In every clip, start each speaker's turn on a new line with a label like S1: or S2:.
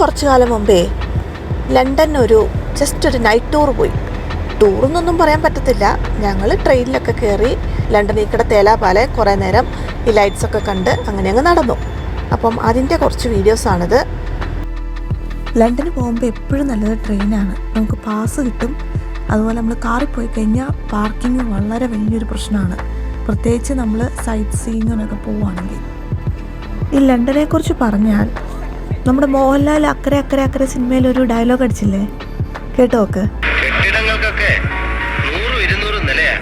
S1: കുറച്ചു കാലം മുമ്പേ ലണ്ടൻ ജസ്റ്റ് ഒരു നൈറ്റ് ടൂർ പോയി. ടൂറെന്നൊന്നും പറയാൻ പറ്റത്തില്ല. ഞങ്ങൾ ട്രെയിനിലൊക്കെ കയറി ലണ്ടനിൽ കൂടെ തേലാപാലെ കുറേ നേരം ഈ ലൈറ്റ്സൊക്കെ കണ്ട് അങ്ങനെ അങ്ങ് നടന്നു. അപ്പം അതിൻ്റെ കുറച്ച് വീഡിയോസാണിത്. ലണ്ടന് പോകുമ്പോൾ എപ്പോഴും നല്ലത് ട്രെയിനാണ്. നമുക്ക് പാസ് കിട്ടും. അതുപോലെ നമ്മൾ കാറിൽ പോയി കഴിഞ്ഞാൽ പാർക്കിംഗ് വളരെ വലിയൊരു പ്രശ്നമാണ്, പ്രത്യേകിച്ച് നമ്മൾ സൈറ്റ് സീയിങ്ങിനൊക്കെ പോവുകയാണെങ്കിൽ. ഈ ലണ്ടനെക്കുറിച്ച് പറഞ്ഞാൽ നമ്മുടെ മോഹൻലാൽ അക്കരെ അക്കരെ അക്കരെ സിനിമയിൽ ഒരു ഡയലോഗ് അടിച്ചില്ലേ, കേട്ടോ നോക്ക്.
S2: കെട്ടിടങ്ങൾക്കൊക്കെ 100-200 നിലയാ.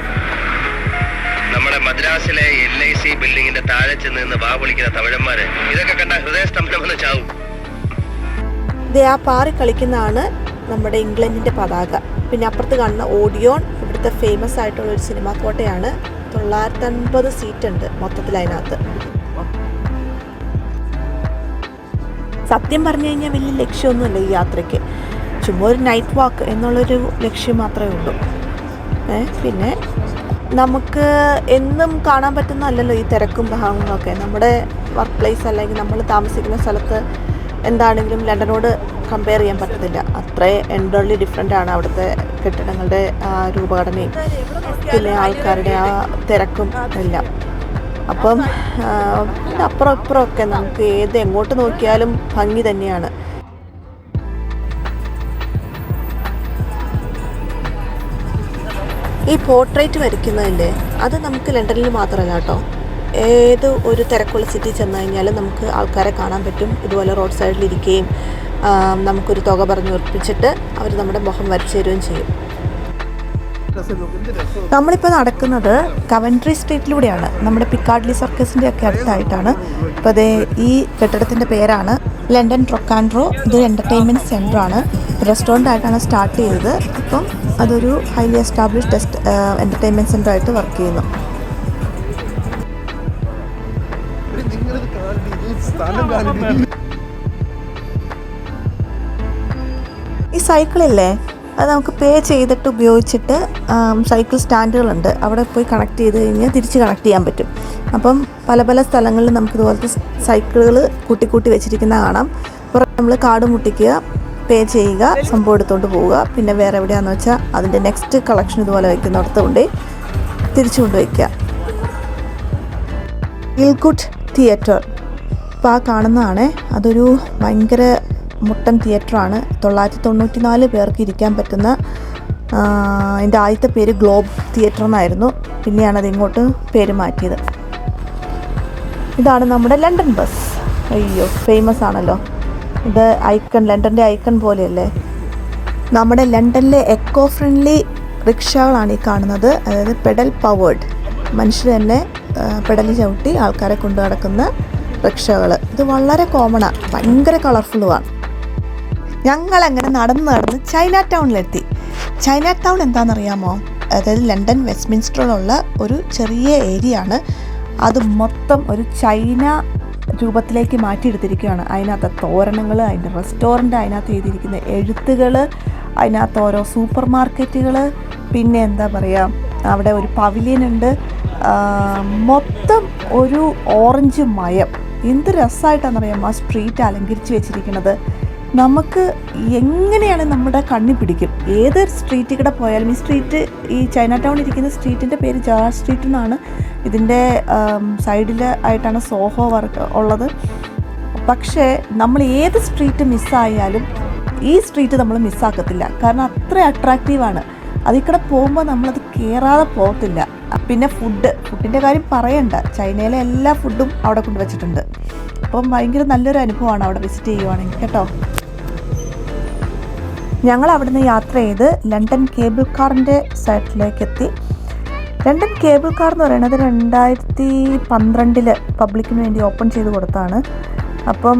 S2: നമ്മുടെ മദ്രാസിലെ LIC ബിൽഡിങ്ങിന്റെ താഴെ ചെന്ന് വാ വിളിക്കുന്ന തമിഴന്മാര് ഇതൊക്കെ കണ്ട ഹൃദയസ്തംഭനമെന്ന് ചാവും.
S1: ആ പാറി കളിക്കുന്നതാണ് നമ്മുടെ ഇംഗ്ലണ്ടിൻ്റെ പതാക. പിന്നെ അപ്പുറത്ത് കാണുന്ന ഓഡിയോൺ ഇവിടുത്തെ ഫേമസ് ആയിട്ടുള്ളൊരു സിനിമാ കോട്ടയാണ്. 950 സീറ്റ് ഉണ്ട് മൊത്തത്തിൽ അതിനകത്ത്. സത്യം പറഞ്ഞു കഴിഞ്ഞാൽ വലിയ ലക്ഷ്യമൊന്നുമില്ല ഈ യാത്രയ്ക്ക്, ചുമ്മാ ഒരു നൈറ്റ് വാക്ക് എന്നുള്ളൊരു ലക്ഷ്യം മാത്രമേ ഉള്ളൂ. പിന്നെ നമുക്ക് എന്നും കാണാൻ പറ്റുന്നതല്ലല്ലോ ഈ തിരക്കും ബഹളങ്ങളൊക്കെ. നമ്മുടെ വർക്ക് പ്ലേസ് അല്ലെങ്കിൽ നമ്മൾ താമസിക്കുന്ന സ്ഥലത്ത് എന്താണെങ്കിലും ലണ്ടനോട് കമ്പയർ ചെയ്യാൻ പറ്റത്തില്ല. അത്രയും എൻറ്റയർലി ഡിഫറെൻ്റ് ആണ് അവിടുത്തെ കെട്ടിടങ്ങളുടെ രൂപഘടനയും പിന്നെ ആൾക്കാരുടെ ആ തിരക്കും എല്ലാം. അപ്പം അപ്പുറം ഇപ്പുറമൊക്കെ നമുക്ക് എങ്ങോട്ട് നോക്കിയാലും ഭംഗി തന്നെയാണ്. ഈ പോർട്രേറ്റ് വരയ്ക്കുന്നതില്ലേ, അത് നമുക്ക് ലണ്ടനിൽ മാത്രമല്ല കേട്ടോ, ഏത് ഒരു തിരക്കുള്ള സിറ്റി ചെന്ന് കഴിഞ്ഞാലും നമുക്ക് ആൾക്കാരെ കാണാൻ പറ്റും. ഇതുപോലെ റോഡ് സൈഡിലിരിക്കുകയും നമുക്കൊരു തുക പറഞ്ഞ് ഉറപ്പിച്ചിട്ട് അവർ നമ്മുടെ മുഖം വരച്ചു തരുകയും ചെയ്യും. നമ്മളിപ്പോൾ നടക്കുന്നത് കവൻട്രി സ്ട്രീറ്റിലൂടെയാണ്, നമ്മുടെ പിക്കാഡിലി സർക്കസിൻ്റെ ഒക്കെ അടുത്തായിട്ടാണ്. അപ്പോൾ അതേ ഈ കെട്ടിടത്തിൻ്റെ പേരാണ് ലണ്ടൻ ട്രൊക്കാൻഡ്രോ. ഇതൊരു എൻ്റർടൈൻമെൻറ്റ് സെൻ്ററാണ്, റെസ്റ്റോറൻ്റ് ആയിട്ടാണ് സ്റ്റാർട്ട് ചെയ്തത്. ഇപ്പം അതൊരു ഹൈലി എസ്റ്റാബ്ലിഷ്ഡ് എൻ്റർടൈൻമെൻറ്റ് സെൻ്ററായിട്ട് വർക്ക് ചെയ്യുന്നു. ഈ സൈക്കിളില്ലേ, അത് നമുക്ക് പേ ചെയ്തിട്ട് ഉപയോഗിച്ചിട്ട് സൈക്കിൾ സ്റ്റാൻഡുകളുണ്ട്, അവിടെ പോയി കണക്ട് ചെയ്ത് കഴിഞ്ഞാൽ തിരിച്ച് കണക്ട് ചെയ്യാൻ പറ്റും. അപ്പം പല പല സ്ഥലങ്ങളിൽ നമുക്കിതുപോലത്തെ സൈക്കിളുകൾ കൂട്ടി വെച്ചിരിക്കുന്ന കാണാം. അപ്പോൾ നമ്മൾ കാർഡ് മുട്ടിക്കുക, പേ ചെയ്യുക, സംഭവം എടുത്തുകൊണ്ട് പോവുക. പിന്നെ വേറെ എവിടെയാണെന്ന് വെച്ചാൽ അതിൻ്റെ നെക്സ്റ്റ് കളക്ഷൻ ഇതുപോലെ വയ്ക്കുന്നിടത്ത് കൊണ്ട് തിരിച്ചു കൊണ്ട് വയ്ക്കുക. ഗിൽഗുഡ് തിയേറ്റർ ഇപ്പോൾ ആ കാണുന്നതാണ്. അതൊരു ഭയങ്കര മുട്ടൻ തിയേറ്ററാണ്. 994 പേർക്ക് ഇരിക്കാൻ പറ്റുന്ന, അതിൻ്റെ ആദ്യത്തെ പേര് ഗ്ലോബ് തിയേറ്റർ എന്നായിരുന്നു. പിന്നെയാണ് അത് ഇങ്ങോട്ട് പേര് മാറ്റിയത്. ഇതാണ് നമ്മുടെ ലണ്ടൻ ബസ്. അയ്യോ, ഫേമസ് ആണല്ലോ ഇത്. ഐക്കൺ, ലണ്ടൻ്റെ ഐക്കൺ പോലെയല്ലേ. നമ്മുടെ ലണ്ടനിലെ എക്കോ ഫ്രണ്ട്ലി റിക്ഷകളാണ് ഈ കാണുന്നത്. അതായത് പെഡൽ പവേർഡ്, മനുഷ്യർ തന്നെ പെഡൽ ചവിട്ടി ആൾക്കാരെ കൊണ്ടു നടക്കുന്ന റിക്ഷകൾ. ഇത് വളരെ കോമണാണ്, ഭയങ്കര കളർഫുള്ളുമാണ്. ഞങ്ങളങ്ങനെ നടന്ന് ചൈന ടൗണിലെത്തി. ചൈന ടൗൺ എന്താണെന്നറിയാമോ? അതായത് ലണ്ടൻ വെസ്റ്റ്മിൻസ്റ്ററിലുള്ള ഒരു ചെറിയ ഏരിയ ആണ്. അത് മൊത്തം ഒരു ചൈന രൂപത്തിലേക്ക് മാറ്റിയെടുത്തിരിക്കുകയാണ്. അതിനകത്ത് തോരണങ്ങൾ, അതിൻ്റെ റെസ്റ്റോറൻറ്റ്, അതിനകത്ത് എഴുതിയിരിക്കുന്ന എഴുത്തുകൾ, അതിനകത്ത് ഓരോ സൂപ്പർ മാർക്കറ്റുകൾ, പിന്നെ എന്താ പറയുക, അവിടെ ഒരു പവിലിയൻ ഉണ്ട്. മൊത്തം ഒരു ഓറഞ്ച് മയം. എന്ത് രസമായിട്ടാണെന്നറിയാമോ ആ സ്ട്രീറ്റ് അലങ്കരിച്ച് വെച്ചിരിക്കുന്നത്. നമുക്ക് എങ്ങനെയാണ് നമ്മുടെ കണ്ണി പിടിക്കും. ഏത് സ്ട്രീറ്റിൽ കൂടെ പോയാലും ഈ ചൈന ടൗൺ ഇരിക്കുന്ന സ്ട്രീറ്റിൻ്റെ പേര് ജാർജ് സ്ട്രീറ്റ് എന്നാണ്. ഇതിൻ്റെ സൈഡിൽ ആയിട്ടാണ് സോഹോ വർക്ക് ഉള്ളത്. പക്ഷേ നമ്മൾ ഏത് സ്ട്രീറ്റ് മിസ്സായാലും ഈ സ്ട്രീറ്റ് നമ്മൾ മിസ്സാക്കത്തില്ല, കാരണം അത്ര അട്രാക്റ്റീവാണ്. അതിൽ കൂടെ പോകുമ്പോൾ നമ്മളത് കയറാതെ പോകത്തില്ല. പിന്നെ ഫുഡിൻ്റെ കാര്യം പറയണ്ട, ചൈനയിലെ എല്ലാ ഫുഡും അവിടെ കൊണ്ടുവച്ചിട്ടുണ്ട്. അപ്പം ഭയങ്കര നല്ലൊരു അനുഭവമാണ് അവിടെ വിസിറ്റ് ചെയ്യുവാണെങ്കിൽ കേട്ടോ. ഞങ്ങൾ അവിടുന്ന് യാത്ര ചെയ്ത് ലണ്ടൻ കേബിൾ കാറിൻ്റെ സൈറ്റിലേക്ക് എത്തി. ലണ്ടൻ കേബിൾ കാർ എന്ന് പറയുന്നത് 2012 പബ്ലിക്കിന് വേണ്ടി ഓപ്പൺ ചെയ്ത് കൊടുത്താണ്. അപ്പം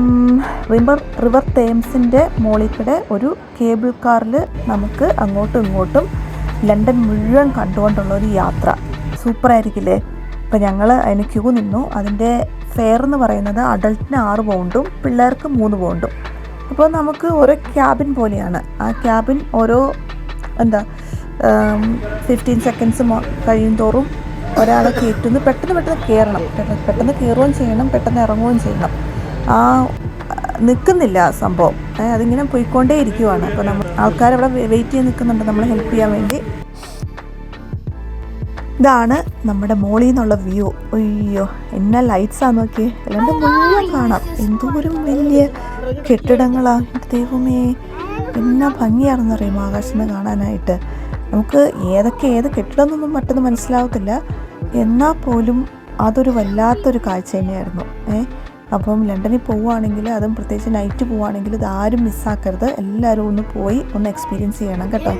S1: റിവർ തേംസിൻ്റെ മുകളിൽ കൂടെ ഒരു കേബിൾ കാറിൽ നമുക്ക് അങ്ങോട്ടും ഇങ്ങോട്ടും ലണ്ടൻ മുഴുവൻ കണ്ടുകൊണ്ടുള്ളൊരു യാത്ര. സൂപ്പറായിരിക്കില്ലേ? അപ്പോൾ ഞങ്ങൾ അതിന് ക്യൂ നിന്നു. അതിൻ്റെ ഫെയർ എന്ന് പറയുന്നത് അഡൾട്ടിന് 6 പൗണ്ടും പിള്ളേർക്ക് 3 പൗണ്ടും. അപ്പോൾ നമുക്ക് ഓരോ ക്യാബിൻ പോലെയാണ്. ആ ക്യാബിൻ ഓരോ 15 സെക്കൻഡ്സ് കഴിയും തോറും ഒരാളെ കയറ്റുന്നു. പെട്ടെന്ന് കയറണം, പെട്ടെന്ന് കയറുകയും ചെയ്യണം, പെട്ടെന്ന് ഇറങ്ങുകയും ചെയ്യണം. ആ നിൽക്കുന്നില്ല സംഭവം, അതിങ്ങനെ പോയിക്കൊണ്ടേ ഇരിക്കുവാണ്. അപ്പോൾ നമ്മൾ ആൾക്കാരവിടെ വെയിറ്റ് ചെയ്ത് നിൽക്കുന്നുണ്ട് നമ്മളെ ഹെൽപ്പ് ചെയ്യാൻ വേണ്ടി. ഇതാണ് നമ്മുടെ മോളിൽ നിന്നുള്ള വ്യൂ. അയ്യോ എന്നാ ലൈറ്റ്സാന്ന് നോക്കിയേ, അല്ലാണ്ട് മുഴുവൻ കാണാം. എന്തോരം വലിയ കെട്ടിടങ്ങളാണ്, ദൈവമേ എന്നാ ഭംഗിയാണെന്ന് അറിയുമോ ആകാശത്ത് നിന്ന് കാണാനായിട്ട്. നമുക്ക് ഏത് കെട്ടിടം എന്നൊന്നും മറ്റൊന്നും മനസ്സിലാവത്തില്ല, എന്നാൽ പോലും അതൊരു വല്ലാത്തൊരു കാഴ്ച തന്നെയായിരുന്നു. അപ്പം ലണ്ടനിൽ പോവുകയാണെങ്കിൽ, അതും പ്രത്യേകിച്ച് നൈറ്റ് പോവുകയാണെങ്കിൽ ഇതാരും മിസ്സാക്കരുത്. എല്ലാവരും ഒന്ന് പോയി ഒന്ന് എക്സ്പീരിയൻസ് ചെയ്യണം കേട്ടോ.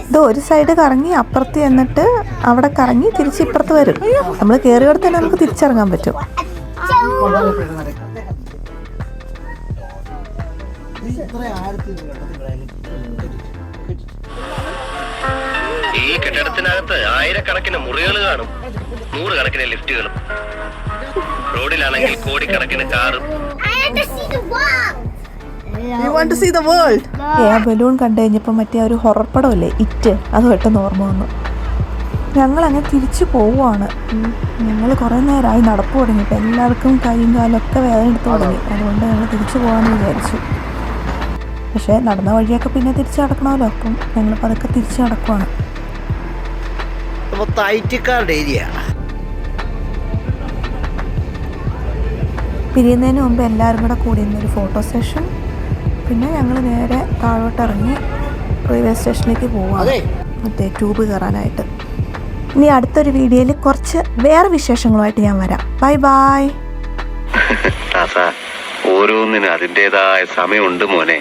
S1: ഇത് ഒരു സൈഡ് കറങ്ങി അപ്പുറത്ത് എന്നിട്ട് അവിടെ കറങ്ങി തിരിച്ച് ഇപ്പുറത്ത് വരും. നമ്മൾ കയറിയോടെ തന്നെ നമുക്ക് തിരിച്ചിറങ്ങാൻ പറ്റും.
S2: ഈ കെട്ടിടത്തിനകത്ത് ആയിരക്കണക്കിന് മുറികൾ കാണും, 100 കണക്കിന് ലിഫ്റ്റുകളും. റോഡിലാണെങ്കിൽ കോടിക്കണക്കിന് കാറും.
S1: ബലൂൺ കണ്ടു കഴിഞ്ഞപ്പോൾ മറ്റേ ഒരു ഹൊറർ പടമല്ലേ ഇറ്റ്, അത് പെട്ടെന്ന് ഓർമ്മ വന്നു. ഞങ്ങളങ്ങനെ തിരിച്ചു പോവുകയാണ്. ഞങ്ങൾ കുറേ നേരമായി നടപ്പ് തുടങ്ങിയിട്ട്, എല്ലാവർക്കും കൈയും കാലൊക്കെ വേദന എടുത്ത് തുടങ്ങി. അതുകൊണ്ട് ഞങ്ങൾ തിരിച്ചു പോകാമെന്ന് വിചാരിച്ചു. പക്ഷേ നടന്ന വഴിയൊക്കെ പിന്നെ തിരിച്ച് നടക്കണമല്ലോ, അപ്പം ഞങ്ങളിപ്പോൾ അതൊക്കെ തിരിച്ച് നടക്കുവാണ്. പിരിയുന്നതിന് മുമ്പ് എല്ലാവരും കൂടെ കൂടി നിന്നൊരു ഫോട്ടോ സെഷൻ. പിന്നെ ഞങ്ങൾ നേരെ താഴോട്ട് ഇറങ്ങി റെയിൽവേ സ്റ്റേഷനിലേക്ക് പോവാണ്, മറ്റേ ട്യൂബ് കയറാനായിട്ട്. ഇനി അടുത്തൊരു വീഡിയോയിൽ കുറച്ച് വേറെ വിശേഷങ്ങളുമായിട്ട് ഞാൻ വരാം. Bye bye.
S2: ഓരോന്നിനും അതിൻ്റെതായ സമയമുണ്ട് മോനെ.